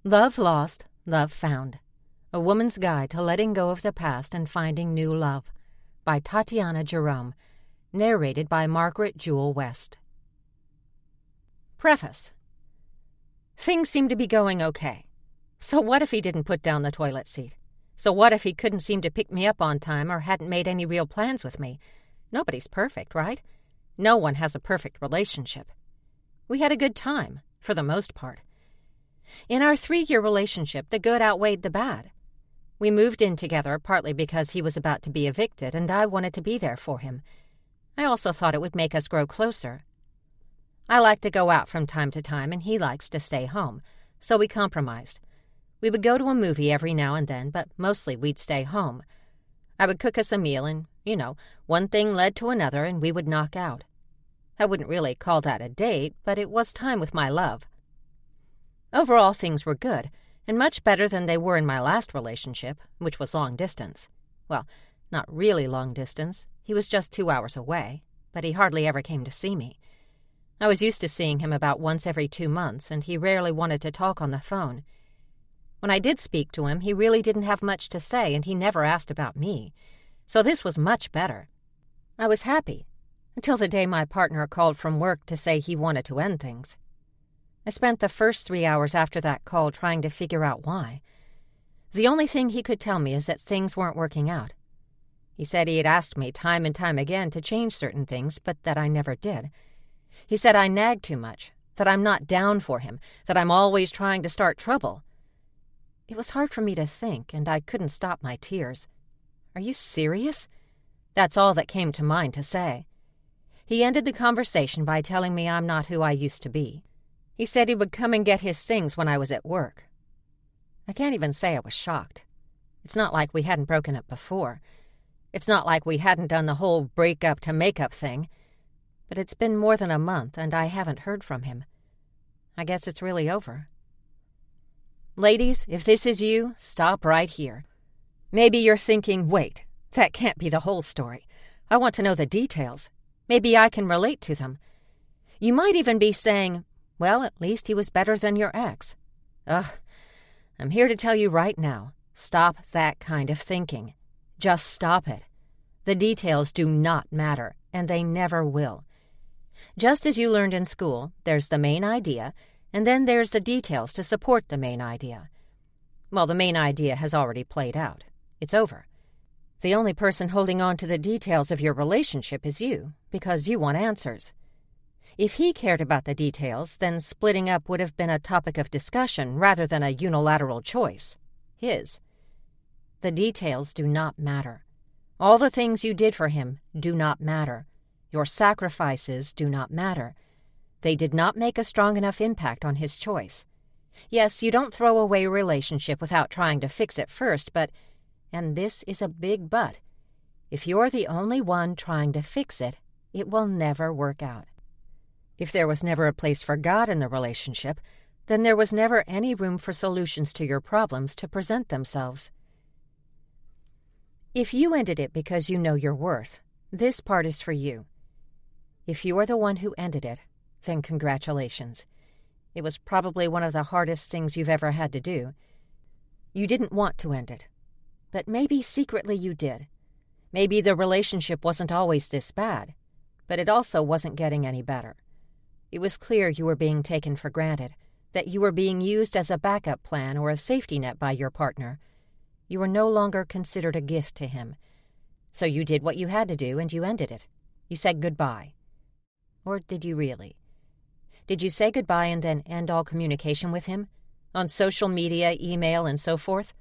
Love Lost, Love Found. A Woman's Guide to Letting Go of the Past and Finding New Love by Tatiana Jerome. Narrated by Margaret Jewel West. Preface. Things seem to be going okay. So what if he didn't put down the toilet seat? So what if he couldn't seem to pick me up on time or hadn't made any real plans with me? Nobody's perfect, right? No one has a perfect relationship. We had a good time, for the most part. In our 3-year relationship, the good outweighed the bad. We moved in together partly because he was about to be evicted and I wanted to be there for him. I also thought it would make us grow closer. I like to go out from time to time and he likes to stay home, so we compromised. We would go to a movie every now and then, but mostly we'd stay home. I would cook us a meal and, one thing led to another and we would knock out. I wouldn't really call that a date, but it was time with my love. Overall, things were good, and much better than they were in my last relationship, which was long distance. Well, not really long distance. He was just 2 hours away, but he hardly ever came to see me. I was used to seeing him about once every 2 months, and he rarely wanted to talk on the phone. When I did speak to him, he really didn't have much to say, and he never asked about me. So this was much better. I was happy, until the day my partner called from work to say he wanted to end things. I spent the first 3 hours after that call trying to figure out why. The only thing he could tell me is that things weren't working out. He said he had asked me time and time again to change certain things, but that I never did. He said I nagged too much, that I'm not down for him, that I'm always trying to start trouble. It was hard for me to think, and I couldn't stop my tears. Are you serious? That's all that came to mind to say. He ended the conversation by telling me I'm not who I used to be. He said he would come and get his things when I was at work. I can't even say I was shocked. It's not like we hadn't broken up before. It's not like we hadn't done the whole break-up to make-up thing. But it's been more than a month, and I haven't heard from him. I guess it's really over. Ladies, if this is you, stop right here. Maybe you're thinking, wait, that can't be the whole story. I want to know the details. Maybe I can relate to them. You might even be saying, well, at least he was better than your ex. Ugh, I'm here to tell you right now, stop that kind of thinking. Just stop it. The details do not matter, and they never will. Just as you learned in school, there's the main idea, and then there's the details to support the main idea. Well, the main idea has already played out. It's over. The only person holding on to the details of your relationship is you, because you want answers. If he cared about the details, then splitting up would have been a topic of discussion rather than a unilateral choice. His. The details do not matter. All the things you did for him do not matter. Your sacrifices do not matter. They did not make a strong enough impact on his choice. Yes, you don't throw away a relationship without trying to fix it first, but, and this is a big but, if you're the only one trying to fix it, it will never work out. If there was never a place for God in the relationship, then there was never any room for solutions to your problems to present themselves. If you ended it because you know your worth, this part is for you. If you are the one who ended it, then congratulations. It was probably one of the hardest things you've ever had to do. You didn't want to end it, but maybe secretly you did. Maybe the relationship wasn't always this bad, but it also wasn't getting any better. It was clear you were being taken for granted, that you were being used as a backup plan or a safety net by your partner. You were no longer considered a gift to him. So you did what you had to do and you ended it. You said goodbye. Or did you really? Did you say goodbye and then end all communication with him? On social media, email, and so forth?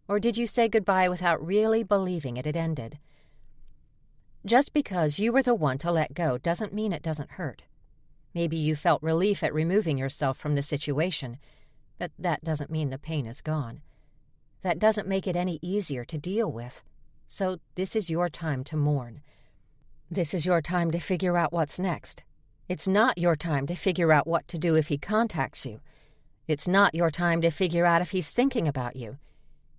Or did you say goodbye without really believing it had ended? Just because you were the one to let go doesn't mean it doesn't hurt. Maybe you felt relief at removing yourself from the situation, but that doesn't mean the pain is gone. That doesn't make it any easier to deal with. So this is your time to mourn. This is your time to figure out what's next. It's not your time to figure out what to do if he contacts you. It's not your time to figure out if he's thinking about you.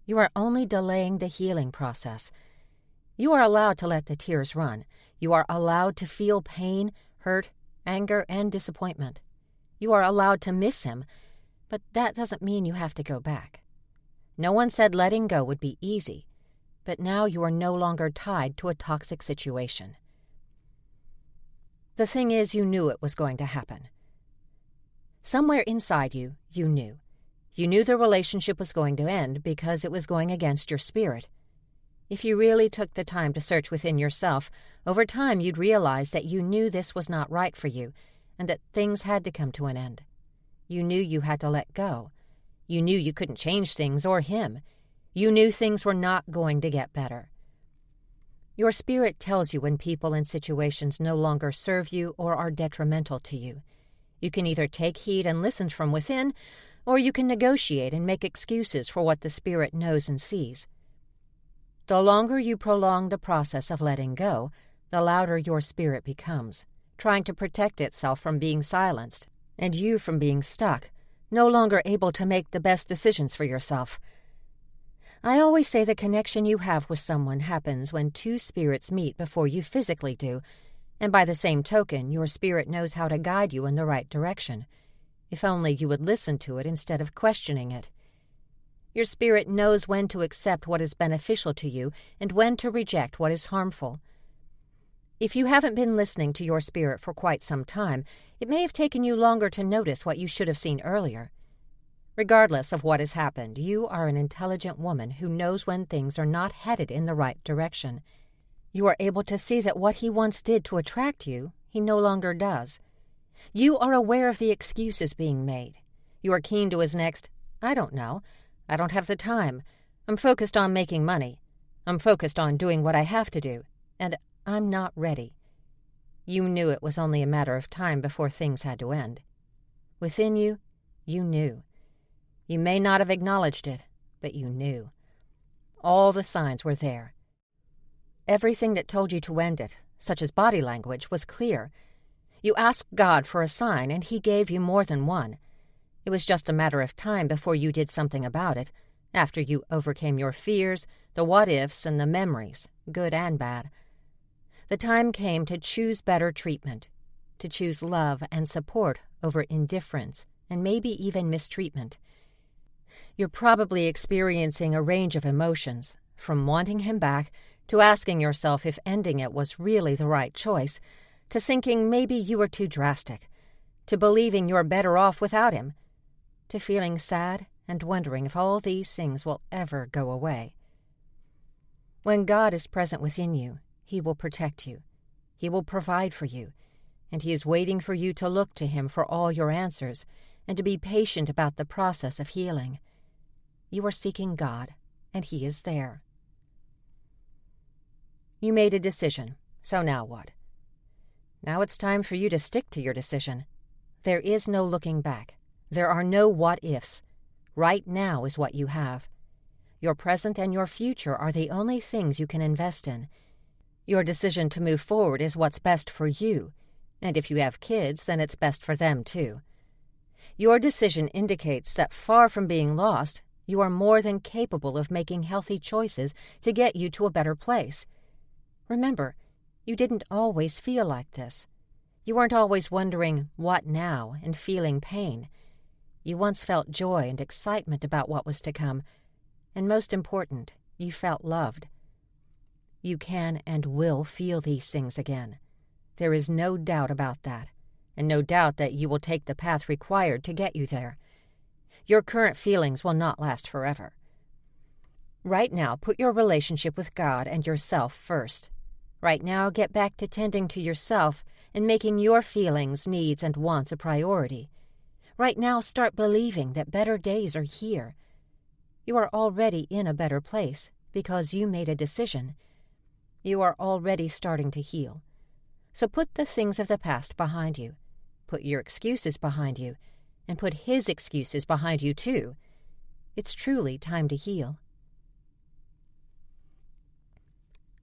You are only delaying the healing process. You are allowed to let the tears run. You are allowed to feel pain, hurt, anger, and disappointment. You are allowed to miss him, But that doesn't mean you have to go back. No one said letting go would be easy, but now you are no longer tied to a toxic situation. The thing is, you knew it was going to happen. Somewhere inside you, you knew. You knew the relationship was going to end because it was going against your spirit. If you really took the time to search within yourself, over time you'd realize that you knew this was not right for you and that things had to come to an end. You knew you had to let go. You knew you couldn't change things or him. You knew things were not going to get better. Your spirit tells you when people and situations no longer serve you or are detrimental to you. You can either take heed and listen from within, or you can negotiate and make excuses for what the spirit knows and sees. The longer you prolong the process of letting go, the louder your spirit becomes, trying to protect itself from being silenced, and you from being stuck, no longer able to make the best decisions for yourself. I always say the connection you have with someone happens when two spirits meet before you physically do, and by the same token, your spirit knows how to guide you in the right direction, if only you would listen to it instead of questioning it. Your spirit knows when to accept what is beneficial to you and when to reject what is harmful. If you haven't been listening to your spirit for quite some time, it may have taken you longer to notice what you should have seen earlier. Regardless of what has happened, you are an intelligent woman who knows when things are not headed in the right direction. You are able to see that what he once did to attract you, he no longer does. You are aware of the excuses being made. You are keen to his next, "I don't know. I don't have the time. I'm focused on making money. I'm focused on doing what I have to do. And I'm not ready." You knew it was only a matter of time before things had to end. Within you, you knew. You may not have acknowledged it, but you knew. All the signs were there. Everything that told you to end it, such as body language, was clear. You asked God for a sign, and he gave you more than one. It was just a matter of time before you did something about it, after you overcame your fears, the what-ifs, and the memories, good and bad. The time came to choose better treatment, to choose love and support over indifference and maybe even mistreatment. You're probably experiencing a range of emotions, from wanting him back to asking yourself if ending it was really the right choice, to thinking maybe you were too drastic, to believing you're better off without him, to feeling sad and wondering if all these things will ever go away. When God is present within you, he will protect you. He will provide for you, and he is waiting for you to look to him for all your answers and to be patient about the process of healing. You are seeking God, and he is there. You made a decision, so now what? Now it's time for you to stick to your decision. There is no looking back. There are no what-ifs. Right now is what you have. Your present and your future are the only things you can invest in. Your decision to move forward is what's best for you, and if you have kids, then it's best for them too. Your decision indicates that far from being lost, you are more than capable of making healthy choices to get you to a better place. Remember, you didn't always feel like this. You weren't always wondering, what now, and feeling pain. You once felt joy and excitement about what was to come, and most important, you felt loved. You can and will feel these things again. There is no doubt about that, and no doubt that you will take the path required to get you there. Your current feelings will not last forever. Right now, put your relationship with God and yourself first. Right now, get back to tending to yourself and making your feelings, needs, and wants a priority. Right now, start believing that better days are here. You are already in a better place because you made a decision. You are already starting to heal. So put the things of the past behind you. Put your excuses behind you. And put his excuses behind you too. It's truly time to heal.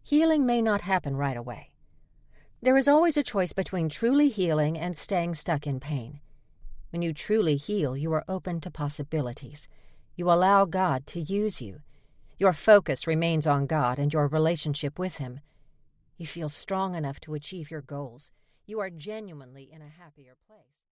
Healing may not happen right away. There is always a choice between truly healing and staying stuck in pain. When you truly heal, you are open to possibilities. You allow God to use you. Your focus remains on God and your relationship with him. You feel strong enough to achieve your goals. You are genuinely in a happier place.